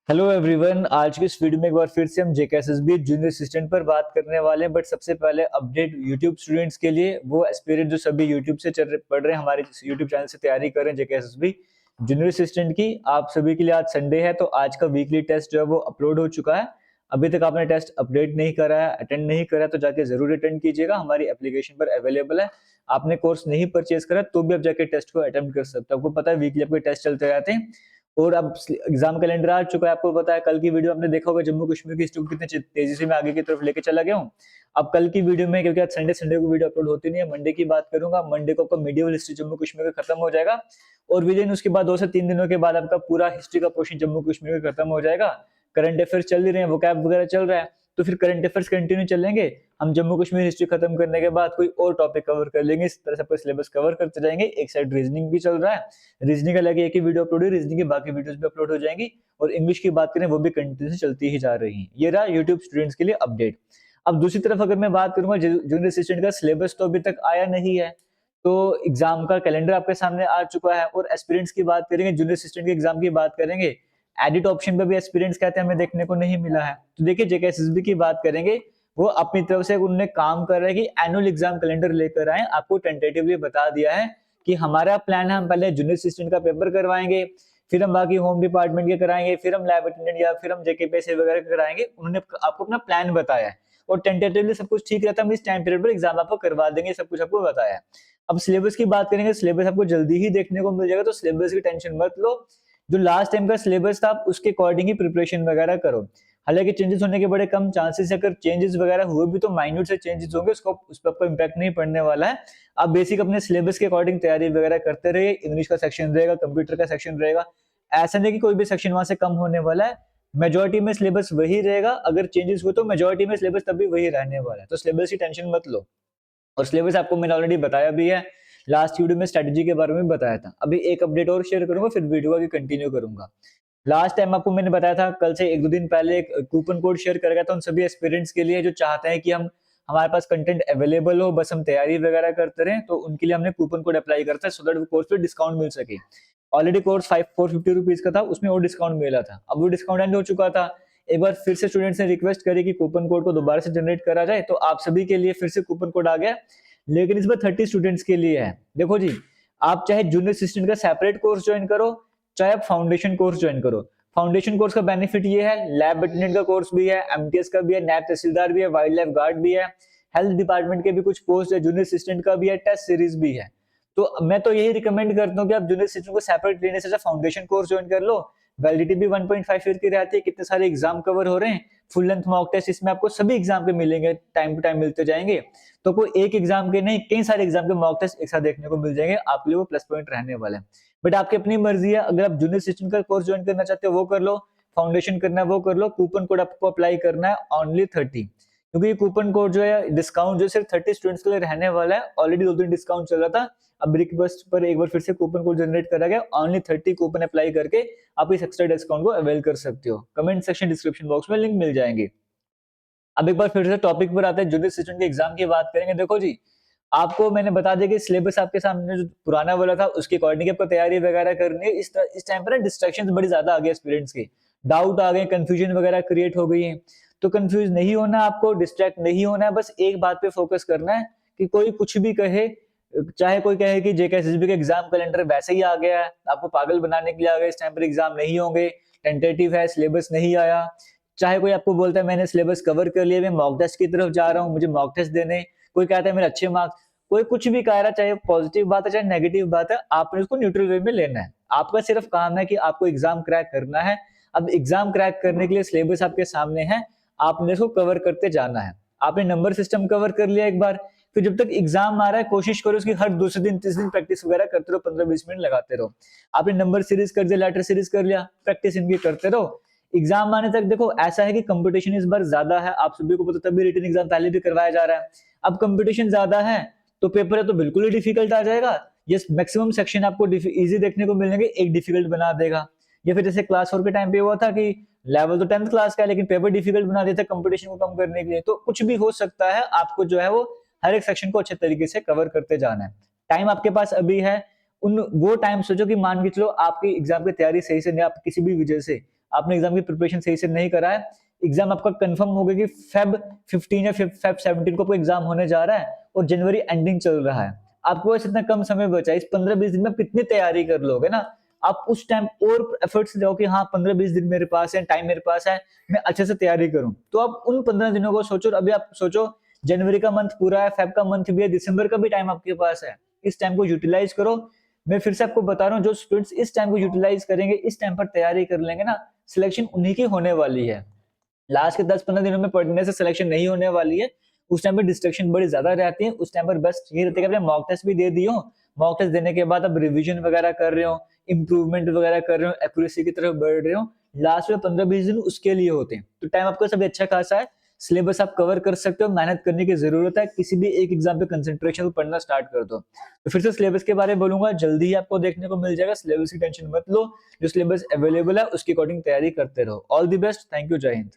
Hello everyone. आज की इस वीडियो में एक बार फिर से हम जेकेएसएसबी जूनियर असिस्टेंट पर बात करने वाले हैं। बट सबसे पहले अपडेट यूट्यूब स्टूडेंट्स के लिए, वो एस्पिरेंट जो सभी यूट्यूब से पढ़ रहे हैं, हमारे यूट्यूब चैनल से तैयारी कर रहे हैं जेकेएसएसबी जूनियर असिस्टेंट की, आप सभी के लिए आज संडे है तो आज का वीकली टेस्ट जो है वो अपलोड हो चुका है। अभी तक आपने टेस्ट अपडेट नहीं करा है, अटेंड नहीं करा तो जाके जरूर अटेंड कीजिएगा, हमारी एप्लीकेशन पर अवेलेबल है। आपने कोर्स नहीं परचेज करा तो भी आप जाके टेस्ट को अटेम्प्ट कर सकते हो। आपको पता है वीकली आपके टेस्ट चलते रहते हैं और अब एग्जाम कैलेंडर आ चुका है। आपको पता है कल की वीडियो आपने देखा होगा, जम्मू कश्मीर की हिस्ट्री को कितने तेजी से मैं आगे की तरफ लेके चला गया हूँ। अब कल की वीडियो में, क्योंकि आज संडे को वीडियो अपलोड होती नहीं है, मंडे की बात करूंगा। मंडे को आपका मीडियल हिस्ट्री जम्मू कश्मीर का खत्म हो जाएगा और विद इन उसके बाद 2 से 3 दिनों के बाद आपका पूरा हिस्ट्री का पोर्शन जम्मू कश्मीर का खत्म हो जाएगा। करंट अफेयर्स चल ही रहे हैं, वोकैब वगैरह चल रहा है, तो फिर करंट अफेयर्स कंटिन्यू चलेंगे। हम जम्मू कश्मीर हिस्ट्री खत्म करने के बाद कोई और टॉपिक कवर कर लेंगे, इस तरह से आपका सिलेबस कवर करते जाएंगे। एक साइड रीजनिंग भी चल रहा है, रीजनिंग का लगे एक ही वीडियो अपलोड हुई, रीजनिंग की बाकी वीडियोस भी अपलोड हो जाएंगी। और इंग्लिश की बात करें वो भी कंटिन्यू चलती ही जा रही है। ये रहा यूट्यूब स्टूडेंट्स के लिए अपडेट। अब दूसरी तरफ अगर मैं बात करूंगा, जूनियर असिस्टेंट का सिलेबस तो अभी तक आया नहीं है, तो एग्जाम का कैलेंडर आपके सामने आ चुका है। और एस्पिरेंट्स की बात करेंगे, जूनियर असिस्टेंट के एग्जाम की बात करेंगे, एडिट ऑप्शन पे भी एस्पिरेंट्स कहते हैं हमें देखने को नहीं मिला है। तो देखिए जेकेएसएसबी की बात करेंगे, वो अपनी तरफ से उन्होंने काम कर रहे हैं कि एनुअल एग्जाम कैलेंडर लेकर आए। आपको टेंटेटिवली बता दिया है कि हमारा प्लान है, हम पहले जूनियर असिस्टेंट का पेपर करवाएंगे, फिर हम बाकी होम डिपार्टमेंट के कराएंगे, फिर हम लैब अटेंडेंट या फिर हम जेकेपीएससी वगैरह कराएंगे। उन्होंने आपको अपना प्लान बताया है और टेंटेटिवली सब कुछ ठीक रहता है, हम इस टाइम पीरियड पर एग्जाम आपको करवा देंगे, सब कुछ आपको बताया है। अब सिलेबस की बात करेंगे, सिलेबस आपको जल्दी ही देखने को मिल जाएगा, तो सिलेबस की टेंशन मत लो। जो लास्ट टाइम का सिलेबस था आप उसके अकॉर्डिंग ही प्रिपरेशन वगैरह करो। हालांकि चेंजेस होने के बड़े कम चांसेस है, अगर चेंजेस वगैरह हुए भी तो माइन्यूट से चेंजेस होंगे, उसको उस पर आपको इम्पैक्ट नहीं पड़ने वाला है। आप बेसिक अपने सिलेबस के अकॉर्डिंग तैयारी वगैरह करते रहिए। इंग्लिश का सेक्शन रहेगा, कंप्यूटर का सेक्शन रहेगा, ऐसा नहीं कि कोई भी सेक्शन वहां से कम होने वाला है। मेजोरिटी में सिलेबस वही रहेगा, अगर चेंजेस हुए तो मेजोरिटी में सिलेबस तब भी वही रहने वाला है, तो सिलेबस की टेंशन मत लो। और सिलेबस आपको मैंने ऑलरेडी बताया भी है, लास्ट वीडियो में स्ट्रेटजी के बारे में बताया था। अभी एक अपडेट और शेयर करूंगा, फिर वीडियो आगे कंटिन्यू करूंगा। लास्ट टाइम आपको मैंने बताया था, कल से 1-2 दिन पहले एक कूपन कोड शेयर कर गया था उन सभी एस्पिरेंट्स के लिए जो चाहते हैं कि हम हमारे पास कंटेंट अवेलेबल हो, बस हम तैयारी वगैरह करते रहें। तो उनके लिए हमने कूपन कोड अप्लाई करता है सो दैट वो कोर्स पे डिस्काउंट मिल सके। ऑलरेडी कोर्स 450 रुपीज का था, उसमें और डिस्काउंट मिला था, अब वो डिस्काउंट एंड हो चुका था। एक बार फिर से स्टूडेंट्स ने रिक्वेस्ट करी कि कूपन कोड को दोबारा से जनरेट करा जाए, तो आप सभी के लिए फिर से कूपन कोड आ गया, लेकिन इस बार 30 स्टूडेंट्स के लिए है। देखो जी, आप चाहे जूनियर असिस्टेंट का सेपरेट कोर्स ज्वाइन करो, चाहे आप फाउंडेशन कोर्स ज्वाइन करो। फाउंडेशन कोर्स का बेनिफिट ये है, लैब अटेंडेंट का कोर्स भी है, एमटीएस का भी है, नैब तहसीलदार भी है, वाइल्ड लाइफ गार्ड भी है, हेल्थ डिपार्टमेंट के भी कुछ पोस्ट है, जूनियर असिस्टेंट का भी है, टेस्ट सीरीज भी है। तो मैं तो यही रिकमेंड करता हूँ कि आप जूनियर असिस्टेंट को सेपरेट लेने से फाउंडेशन कोर्स ज्वाइन कर लो। वैलिडिटी भी 1.5 ईयर की रहती है, कितने सारे एग्जाम कवर हो रहे हैं, फुल लेंथ मॉक टेस्ट इसमें आपको सभी एग्जाम के मिलेंगे, टाइम टू टाइम मिलते जाएंगे। तो कोई एक एग्जाम के नहीं, कई सारे एग्जाम के मॉक टेस्ट एक साथ देखने को मिल जाएंगे, आपके लिए वो प्लस पॉइंट रहने वाले हैं। बट आपकी अपनी मर्जी है, अगर आप जूनियर असिस्टेंट का कोर्स ज्वाइन करना चाहते हो वो कर लो, फाउंडेशन करना है वो कर लो। कूपन कोड आपको अप्लाई करना है ओनली 30, क्योंकि ये कूपन कोड जो है, डिस्काउंट जो सिर्फ 30 स्टूडेंट्स के लिए रहने वाला है। ऑलरेडी 2 दिन डिस्काउंट चल रहा था, अब रिक्वेस्ट पर एक बार फिर से कूपन कोड जनरेट करा गया, ओनली 30 कूपन अप्लाई करके आप इस एक्स्ट्रा डिस्काउंट को अवेल कर सकते हो। कमेंट सेक्शन डिस्क्रिप्शन बॉक्स में लिंक मिल जाएंगे। अब एक बार फिर से टॉपिक पर आते हैं, जूनियर असिस्टेंट के एग्जाम की बात करेंगे। देखो जी, आपको मैंने बता दिया कि सिलेबस आपके सामने जो पुराना वाला था उसके अकॉर्डिंग आपको तैयारी वगैरह करनी है। इस टाइम पर डिस्ट्रैक्शंस बड़ी ज्यादा आ गई स्टूडेंट्स की, डाउट आ गए, कंफ्यूजन वगैरह क्रिएट हो गई है। तो कंफ्यूज नहीं होना, आपको डिस्ट्रैक्ट नहीं होना है, बस एक बात पे फोकस करना है कि कोई कुछ भी कहे, चाहे कोई कहे कि जेकेएसएसबी का एग्जाम कैलेंडर वैसे ही आ गया है, आपको पागल बनाने के लिए आ गया, इस टाइम पर एग्जाम नहीं होंगे, टेंटेटिव है, सिलेबस नहीं आया। चाहे कोई आपको बोलता है मैंने सिलेबस कवर कर लिया, मैं मॉक टेस्ट की तरफ जा रहा हूँ, मुझे मॉक टेस्ट देने, कोई कहता है मेरे अच्छे मार्क्स, कोई कुछ भी कह रहा है, चाहे पॉजिटिव बात है चाहे नेगेटिव बात है, आपने उसको न्यूट्रल वे में लेना है। आपका सिर्फ काम है कि आपको एग्जाम क्रैक करना है। अब एग्जाम क्रैक करने के लिए सिलेबस आपके सामने है, आपने इसको कवर करते जाना है। आपने नंबर सिस्टम कवर कर लिया एक बार, फिर जब तक एग्जाम आ रहा है कोशिश करो उसकी हर दूसरे दिन तीसरे दिन प्रैक्टिस वगैरह करते रहो, 15-20 मिनट लगाते रहो। आपने नंबर सीरीज कर दिया, लेटर सीरीज कर लिया, प्रैक्टिस इनकी करते रहो। एग्जाम आने तक देखो ऐसा है कि कंपटीशन इस बार ज्यादा है, आप सभी को पता, तभी रिटन एग्जाम पहले भी करवाया जा रहा है। अब कंपटीशन ज्यादा है तो पेपर है तो बिल्कुल ही डिफिकल्ट आ जाएगा। ये मैक्सिमम सेक्शन आपको इजी देखने को मिलेंगे, एक डिफिकल्ट बना देगा। या फिर जैसे क्लास 4 के टाइम पे हुआ था कि लेवल तो 10th क्लास का है लेकिन पेपर डिफिकल्ट बना देता कंपटीशन को कम करने के लिए। तो कुछ भी हो सकता है, आपको जो है वो हर एक सेक्शन को अच्छे तरीके से कवर करते जाना है। टाइम आपके पास अभी है, उन वो टाइम सोचो कि मान के चलो आपकी एग्जाम की तैयारी सही से नहीं, आप किसी भी वजह से आपने एग्जाम की प्रिपरेशन सही से नहीं करा है, एग्जाम आपका कंफर्म हो गया कि फेब 15 या फेब 17 को आपका एग्जाम होने जा रहा है और जनवरी एंडिंग चल रहा है, आपको बस इतना कम समय बचा है, इस 15-20 दिन में आप कितनी तैयारी कर लोगे ना, आप उस टाइम और एफर्ट्स जाओ कि हाँ 15-20 दिन मेरे पास है, टाइम मेरे पास है, मैं अच्छे से तैयारी करूं, तो आप उन 15 दिनों को सोचो। अभी आप सोचो जनवरी का मंथ पूरा है, फेब का मंथ भी है, दिसंबर का भी टाइम आपके पास है, इस टाइम को यूटिलाइज करो। मैं फिर से आपको बता रहा हूँ, जो स्टूडेंट्स इस टाइम को यूटिलाइज करेंगे, इस टाइम पर तैयारी कर लेंगे ना, सिलेक्शन उन्हीं की होने वाली है। लास्ट के 10-15 दिनों में पढ़ने से सिलेक्शन नहीं होने वाली है, उस टाइम पे डिस्ट्रैक्शन बड़ी ज्यादा रहती है, उस टाइम पर बस ये रहता है कि आपने मॉक टेस्ट भी दे दियो, मॉक टेस्ट देने के बाद आप रिवीजन वगैरह कर रहे हो, इंप्रूवमेंट वगैरह कर रहे हो, एक्यूरेसी की तरफ बढ़ रहे हो, लास्ट में 15-20 दिन उसके लिए होते हैं, तो टाइम आपका सब अच्छा खासा है, सिलेबस आप कवर कर सकते हो, मेहनत करने की जरूरत है, किसी भी एक एग्जाम पे कंसंट्रेशन पढ़ना स्टार्ट कर दो। तो फिर से सिलेबस के बारे में बोलूंगा, जल्दी ही आपको देखने को मिल जाएगा, सिलेबस की टेंशन मत लो, जो सिलेबस अवेलेबल है उसके अकॉर्डिंग तैयारी करते रहो। All the best, thank you, जय हिंद।